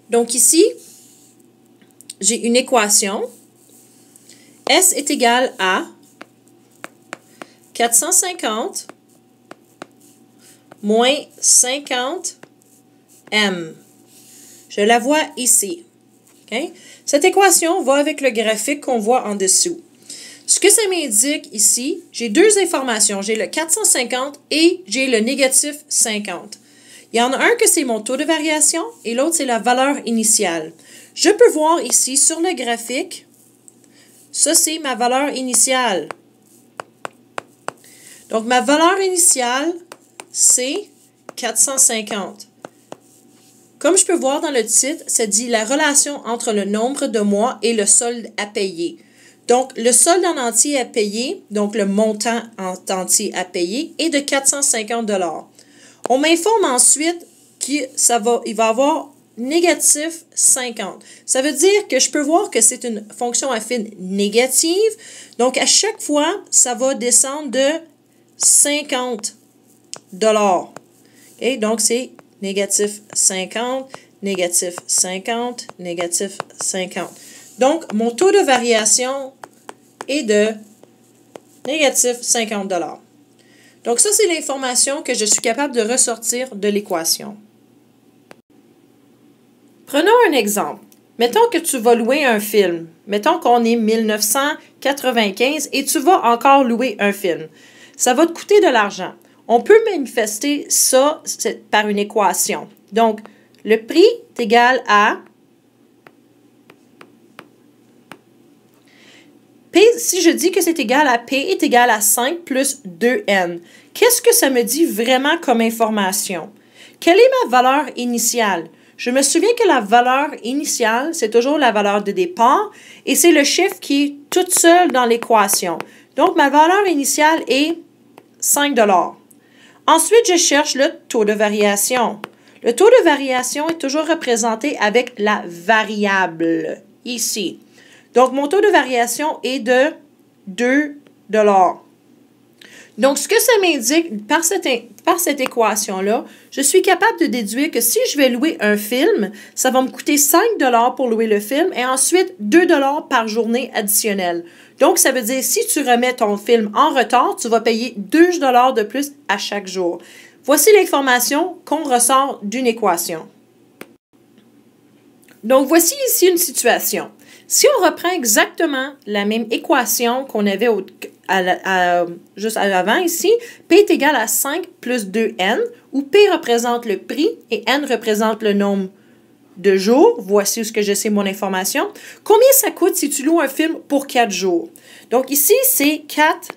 Donc ici, j'ai une équation. S est égal à 450 moins 50 M. Je la vois ici. Okay? Cette équation va avec le graphique qu'on voit en dessous. Ce que ça m'indique ici, j'ai deux informations. J'ai le 450 et j'ai le négatif 50. Il y en a un que c'est mon taux de variation et l'autre c'est la valeur initiale. Je peux voir ici sur le graphique, ça c'est ma valeur initiale. Donc ma valeur initiale, c'est 450. Comme je peux voir dans le titre, ça dit la relation entre le nombre de mois et le solde à payer. Donc, le solde en entier à payer, donc le montant en entier à payer, est de 450 $. On m'informe ensuite qu'il va y avoir négatif 50. Ça veut dire que je peux voir que c'est une fonction affine négative. Donc, à chaque fois, ça va descendre de 50 $. Okay? Donc, c'est négatif 50, négatif 50, négatif 50. Donc, mon taux de variation est de négatif 50 $. Donc, ça, c'est l'information que je suis capable de ressortir de l'équation. Prenons un exemple. Mettons que tu vas louer un film. Mettons qu'on est 1995 et tu vas encore louer un film. Ça va te coûter de l'argent. On peut manifester ça par une équation. Donc, le prix est égal à P, si je dis que c'est égal à P est égal à 5 plus 2N, qu'est-ce que ça me dit vraiment comme information? Quelle est ma valeur initiale? Je me souviens que la valeur initiale, c'est toujours la valeur de départ et c'est le chiffre qui est toute seule dans l'équation. Donc, ma valeur initiale est 5 $. Ensuite, je cherche le taux de variation. Le taux de variation est toujours représenté avec la variable, ici. Donc, mon taux de variation est de 2 $. Donc, ce que ça m'indique par cette équation-là, je suis capable de déduire que si je vais louer un film, ça va me coûter 5 $ pour louer le film et ensuite 2 $ par journée additionnelle. Donc, ça veut dire si tu remets ton film en retard, tu vas payer 2 $ de plus à chaque jour. Voici l'information qu'on ressort d'une équation. Donc, voici ici une situation. Si on reprend exactement la même équation qu'on avait juste avant ici, P est égal à 5 plus 2N, où P représente le prix et N représente le nombre de jours. Voici ce que je sais mon information. Combien ça coûte si tu loues un film pour 4 jours? Donc ici, c'est 4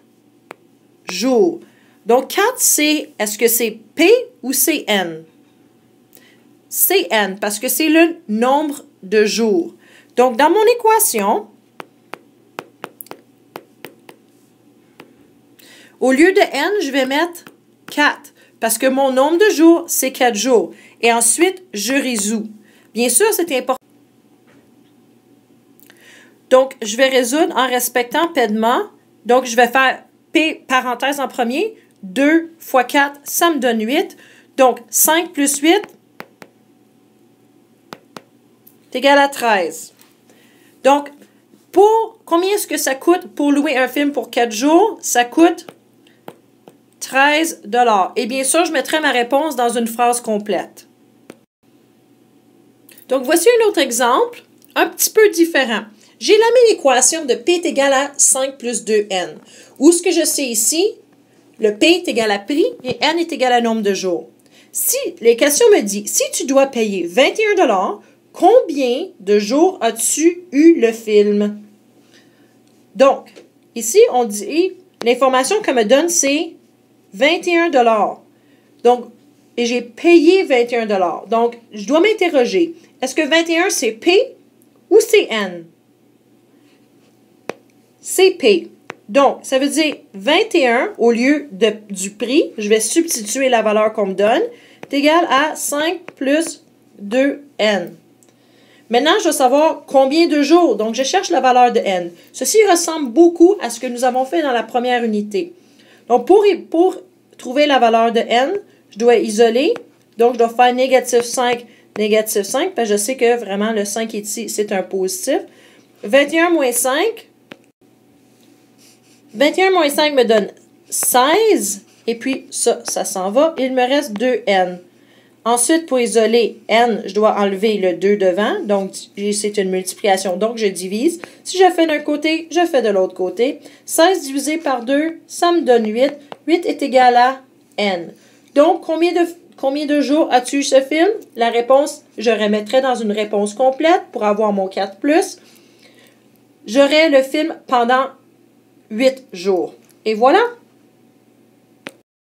jours. Donc 4, c'est, est-ce que c'est P ou c'est N? C'est N, parce que c'est le nombre de jours. Donc, dans mon équation, au lieu de N, je vais mettre 4, parce que mon nombre de jours, c'est 4 jours. Et ensuite, je résous. Bien sûr, c'est important. Donc, je vais résoudre en respectant Pedma. Donc, je vais faire P parenthèse en premier. 2 fois 4, ça me donne 8. Donc, 5 plus 8 est égal à 13. Donc, combien est-ce que ça coûte pour louer un film pour 4 jours? Ça coûte 13 $. Et bien sûr, je mettrai ma réponse dans une phrase complète. Donc, voici un autre exemple, un petit peu différent. J'ai la même équation de P est égal à 5 plus 2N. Où ce que je sais ici, le P est égal à prix et N est égal à nombre de jours. Si l'équation me dit, si tu dois payer 21 $, combien de jours as-tu eu le film? Donc, ici, on dit, l'information qu'elle me donne, c'est 21 $. Donc, et j'ai payé 21 $. Donc, je dois m'interroger. Est-ce que 21, c'est P ou c'est N? C'est P. Donc, ça veut dire 21, au lieu du prix, je vais substituer la valeur qu'on me donne, est égal à 5 plus 2N. Maintenant, je veux savoir combien de jours. Donc, je cherche la valeur de N. Ceci ressemble beaucoup à ce que nous avons fait dans la première unité. Donc, pour trouver la valeur de N, je dois isoler. Donc, je dois faire négatif 5 négatif 5, parce que je sais que vraiment le 5 est ici, c'est un positif. 21 moins 5. 21 moins 5 me donne 16. Et puis ça s'en va. Il me reste 2n. Ensuite, pour isoler n, je dois enlever le 2 devant. Donc, c'est une multiplication. Donc, je divise. Si je fais d'un côté, je fais de l'autre côté. 16 divisé par 2, ça me donne 8. 8 est égal à n. Donc, combien de jours as-tu eu ce film? La réponse, je remettrai dans une réponse complète pour avoir mon 4+. J'aurai le film pendant 8 jours. Et voilà!